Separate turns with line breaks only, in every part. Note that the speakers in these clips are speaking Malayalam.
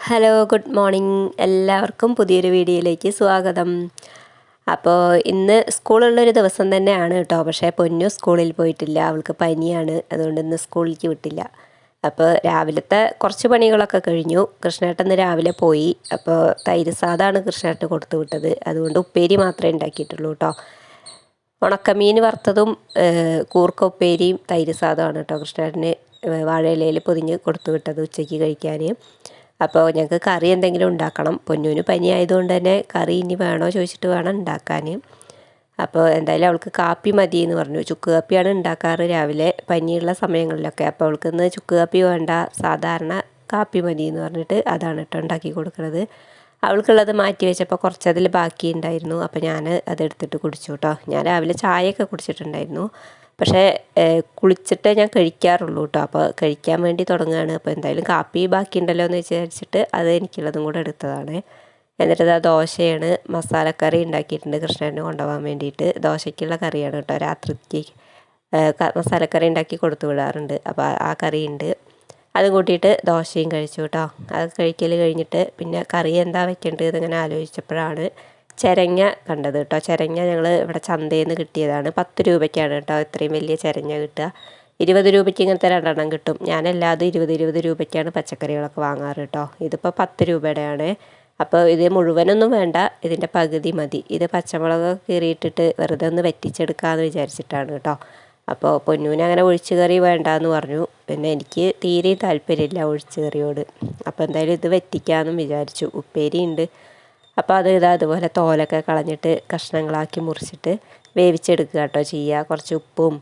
ഹലോ ഗുഡ് മോർണിംഗ് എല്ലാവർക്കും പുതിയൊരു വീഡിയോയിലേക്ക് സ്വാഗതം. അപ്പോൾ ഇന്ന് സ്കൂളുള്ളൊരു ദിവസം തന്നെയാണ് കേട്ടോ. പക്ഷേ പൊന്നു സ്കൂളിൽ പോയിട്ടില്ല, അവൾക്ക് പനിയാണ്, അതുകൊണ്ട് ഇന്ന് സ്കൂളിലേക്ക് വിട്ടില്ല. അപ്പോൾ രാവിലത്തെ കുറച്ച് പണികളൊക്കെ കഴിഞ്ഞു. കൃഷ്ണേട്ടൻ ഇന്ന് രാവിലെ പോയി. അപ്പോൾ തൈര് സാദമാണ് കൃഷ്ണേട്ടന് കൊടുത്തു വിട്ടത്, അതുകൊണ്ട് ഉപ്പേരി മാത്രമേ ഉണ്ടാക്കിയിട്ടുള്ളൂ കേട്ടോ. ഉണക്കമീൻ വറുത്തതും കൂർക്ക ഉപ്പേരിയും തൈര് സാദമാണ് കേട്ടോ കൃഷ്ണേട്ടന് വാഴയിലയിൽ പൊതിഞ്ഞ് കൊടുത്തു വിട്ടത് ഉച്ചയ്ക്ക് കഴിക്കാൻ. അപ്പോൾ ഞങ്ങൾക്ക് കറി എന്തെങ്കിലും ഉണ്ടാക്കണം. പൊന്നൂന് പനി ആയതുകൊണ്ട് തന്നെ കറി ഇനി വേണോ ചോദിച്ചിട്ട് വേണം ഉണ്ടാക്കാൻ. അപ്പോൾ എന്തായാലും അവൾക്ക് കാപ്പി മതി എന്ന് പറഞ്ഞു. ചുക്ക് കാപ്പിയാണ് ഉണ്ടാക്കാറ് രാവിലെ പനിയുള്ള സമയങ്ങളിലൊക്കെ. അപ്പോൾ അവൾക്ക് ഇന്ന് ചുക്ക് കാപ്പി വേണ്ട, സാധാരണ കാപ്പി മതി എന്ന് പറഞ്ഞിട്ട് അതാണ് കേട്ടോ ഉണ്ടാക്കി കൊടുക്കുന്നത്. അവൾക്കുള്ളത് മാറ്റി വെച്ചപ്പോൾ കുറച്ചതിൽ ബാക്കി ഉണ്ടായിരുന്നു. അപ്പോൾ ഞാൻ അതെടുത്തിട്ട് കുടിച്ചു കേട്ടോ. ഞാൻ രാവിലെ ചായയൊക്കെ കുടിച്ചിട്ടുണ്ടായിരുന്നു, പക്ഷേ കുളിച്ചിട്ടേ ഞാൻ കഴിക്കാറുള്ളൂ കേട്ടോ. അപ്പോൾ കഴിക്കാൻ വേണ്ടി തുടങ്ങുകയാണ്. അപ്പോൾ എന്തായാലും കാപ്പി ബാക്കിയുണ്ടല്ലോ എന്ന് വിചാരിച്ചിട്ട് അത് എനിക്കുള്ളതും കൂടെ എടുത്തതാണ്. എന്നിട്ട് ആ ദോശയാണ്, മസാലക്കറി ഉണ്ടാക്കിയിട്ടുണ്ട് കൃഷ്ണന് കൊണ്ടുപോകാൻ വേണ്ടിയിട്ട്. ദോശയ്ക്കുള്ള കറിയാണ് കേട്ടോ. രാത്രിക്ക് മസാലക്കറി ഉണ്ടാക്കി കൊടുത്തു വിടാറുണ്ട്. അപ്പോൾ ആ കറിയുണ്ട്, അതും കൂട്ടിയിട്ട് ദോശയും കഴിച്ചു കേട്ടോ. അത് കഴിക്കൽ കഴിഞ്ഞിട്ട് പിന്നെ കറി എന്താ വെക്കേണ്ടത് ഇങ്ങനെ ആലോചിച്ചപ്പോഴാണ് ചിരങ്ങ കണ്ടത് കേട്ടോ. ചിരങ്ങ ഞങ്ങൾ ഇവിടെ ചന്തയിൽ നിന്ന് കിട്ടിയതാണ്. 10 രൂപയ്ക്കാണ് കേട്ടോ ഇത്രയും വലിയ ചിരങ്ങ കിട്ടുക. 20 രൂപയ്ക്ക് ഇങ്ങനത്തെ 2 കിട്ടും. ഞാനെല്ലാതും 20 രൂപയ്ക്കാണ് പച്ചക്കറികളൊക്കെ വാങ്ങാറ് കേട്ടോ. ഇതിപ്പോൾ 10 രൂപയുടെയാണ്. അപ്പോൾ ഇത് മുഴുവനൊന്നും വേണ്ട, ഇതിൻ്റെ പകുതി മതി. ഇത് പച്ചമുളക് കീറിയിട്ടിട്ട് വെറുതെ ഒന്ന് വറ്റിച്ചെടുക്കാമെന്ന് വിചാരിച്ചിട്ടാണ് കേട്ടോ. അപ്പോൾ പൊന്നൂന് അങ്ങനെ ഒഴിച്ച് കറി വേണ്ടാന്ന് പറഞ്ഞു. പിന്നെ എനിക്ക് തീരെ താല്പര്യമില്ല ഒഴിച്ച് കറിയോട്. അപ്പോൾ എന്തായാലും ഇത് വറ്റിക്കാമെന്നും വിചാരിച്ചു. ഉപ്പേരി ഉണ്ട്. അപ്പോൾ അത് അതുപോലെ തോലൊക്കെ കളഞ്ഞിട്ട് കഷ്ണങ്ങളാക്കി മുറിച്ചിട്ട് വേവിച്ചെടുക്കുക കേട്ടോ ചെയ്യുക. കുറച്ച് ഉപ്പും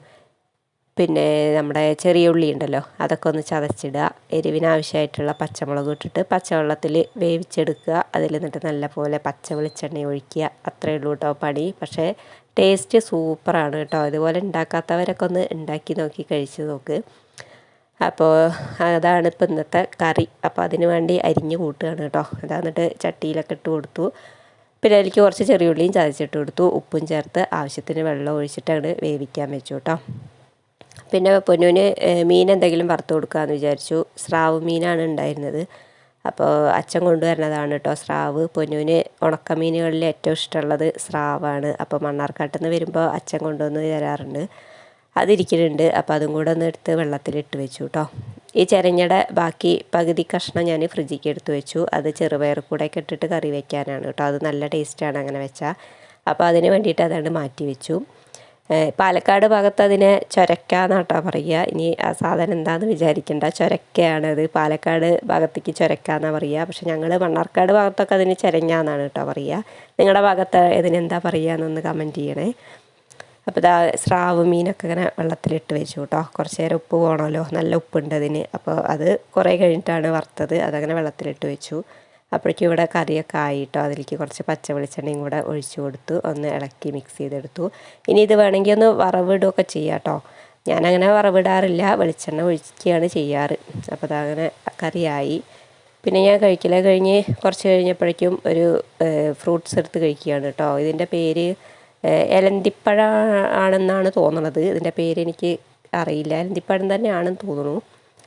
പിന്നെ നമ്മുടെ ചെറിയ ഉള്ളി ഉണ്ടല്ലോ അതൊക്കെ ഒന്ന് ചതച്ചിടുക. എരിവിനാവശ്യമായിട്ടുള്ള പച്ചമുളക് ഇട്ടിട്ട് പച്ചവെള്ളത്തിൽ വേവിച്ചെടുക്കുക. അതിൽ നിന്നിട്ട് നല്ലപോലെ പച്ച വെളിച്ചെണ്ണ ഒഴിക്കുക. അത്രയേ ഉള്ളൂ കേട്ടോ പണി. പക്ഷേ ടേസ്റ്റ് സൂപ്പറാണ് കേട്ടോ. ഇതുപോലെ ഉണ്ടാക്കാത്തവരൊക്കെ ഒന്ന് ഉണ്ടാക്കി നോക്കി കഴിച്ച് നോക്ക്. അപ്പോൾ അതാണ് ഇപ്പോൾ ഇന്നത്തെ കറി. അപ്പോൾ അതിന് വേണ്ടി അരിഞ്ഞ് കൂട്ടുകയാണ് കേട്ടോ. അതാന്നിട്ട് ചട്ടിയിലൊക്കെ ഇട്ട് കൊടുത്തു. പിന്നെ അതിലേക്ക് കുറച്ച് ചെറിയ ഉള്ളിയും ചതച്ചിട്ട് കൊടുത്തു. ഉപ്പും ചേർത്ത് ആവശ്യത്തിന് വെള്ളം ഒഴിച്ചിട്ടാണ് വേവിക്കാൻ വെച്ചു കേട്ടോ. പിന്നെ പൊന്നൂന് മീൻ എന്തെങ്കിലും വറുത്ത് കൊടുക്കാമെന്ന് വിചാരിച്ചു. സ്രാവ് മീനാണ് ഉണ്ടായിരുന്നത്. അപ്പോൾ അച്ഛൻ കൊണ്ടുവരുന്നതാണ് കേട്ടോ സ്രാവ്. പൊന്നൂന് ഉണക്കമീനുകളിൽ ഏറ്റവും ഇഷ്ടമുള്ളത് സ്രാവാണ്. അപ്പോൾ മണ്ണാർക്കാട്ടിൽ നിന്ന് വരുമ്പോൾ അച്ഛൻ കൊണ്ടുവന്ന് തരാറുണ്ട്. അതിരിക്കുന്നുണ്ട്. അപ്പോൾ അതും കൂടെ ഒന്ന് എടുത്ത് വെള്ളത്തിലിട്ട് വെച്ചു കേട്ടോ. ഈ ചിരങ്ങയുടെ ബാക്കി പകുതി കഷ്ണം ഞാൻ ഫ്രിഡ്ജിലേക്ക് എടുത്ത് വെച്ചു. അത് ചെറുപയർ കൂടെയൊക്കെ ഇട്ടിട്ട് കറി വയ്ക്കാനാണ് കേട്ടോ. അത് നല്ല ടേസ്റ്റാണ് അങ്ങനെ വെച്ചാൽ. അപ്പോൾ അതിന് വേണ്ടിയിട്ട് അതാണ് മാറ്റി വെച്ചു. പാലക്കാട് ഭാഗത്ത് അതിനെ ചൊരക്ക എന്നാട്ടോ പറയുക. ഇനി ആ സാധനം എന്താണെന്ന് വിചാരിക്കേണ്ട, ചൊരക്കയാണത്. പാലക്കാട് ഭാഗത്തേക്ക് ചൊരക്ക എന്നാണ് പറയുക. പക്ഷെ ഞങ്ങൾ മണ്ണാർക്കാട് ഭാഗത്തൊക്കെ അതിന് ചിരങ്ങ എന്നാണ് കേട്ടോ പറയുക. നിങ്ങളുടെ ഭാഗത്ത് ഇതിനെന്താ പറയുക എന്നൊന്ന് കമൻറ്റ് ചെയ്യണേ. അപ്പോൾ ഇതാ സ്രാവ് മീനൊക്കെ ഇങ്ങനെ വെള്ളത്തിലിട്ട് വെച്ചു കേട്ടോ. കുറച്ച് നേരം ഉപ്പ് പോകണമല്ലോ, നല്ല ഉപ്പുണ്ട് അതിന്. അപ്പോൾ അത് കുറേ കഴിഞ്ഞിട്ടാണ് വറുത്തത്. അതങ്ങനെ വെള്ളത്തിലിട്ട് വെച്ചു. അപ്പോഴേക്കും ഇവിടെ കറിയൊക്കെ ആയിട്ടോ. അതിലേക്ക് കുറച്ച് പച്ച വെളിച്ചെണ്ണയും കൂടെ ഒഴിച്ചു കൊടുത്തു. ഒന്ന് ഇളക്കി മിക്സ് ചെയ്തെടുത്തു. ഇനി ഇത് വേണമെങ്കിൽ ഒന്ന് വറവിടുകയൊക്കെ ചെയ്യാം കേട്ടോ. ഞാനങ്ങനെ വറവിടാറില്ല, വെളിച്ചെണ്ണ ഒഴിക്കുകയാണ് ചെയ്യാറ്. അപ്പോൾ അതങ്ങനെ കറിയായി. പിന്നെ ഞാൻ കഴിക്കലൊക്കെ കഴിഞ്ഞ് കുറച്ച് കഴിഞ്ഞപ്പോഴേക്കും ഒരു ഫ്രൂട്ട്സ് എടുത്ത് കഴിക്കുകയാണ് കേട്ടോ. ഇതിൻ്റെ പേര് എലന്തിപ്പഴം ആണെന്നാണ് തോന്നുന്നത്. ഇതിൻ്റെ പേരെനിക്ക് അറിയില്ല. എലന്തിപ്പഴം തന്നെയാണെന്ന് തോന്നുന്നു.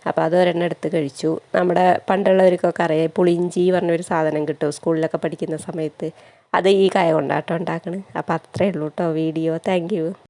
അപ്പോൾ അത് ഒരെണ്ണം എടുത്ത് കഴിച്ചു. നമ്മുടെ പണ്ടുള്ളവർക്കൊക്കെ അറിയാം, പുളിഞ്ചി പറഞ്ഞൊരു സാധനം കിട്ടും സ്കൂളിലൊക്കെ പഠിക്കുന്ന സമയത്ത്. അത് ഈ കായ കൊണ്ടാട്ടോ ഉണ്ടാക്കണത്. അപ്പോൾ അത്രയേ ഉള്ളൂ കേട്ടോ വീഡിയോ. Thank you.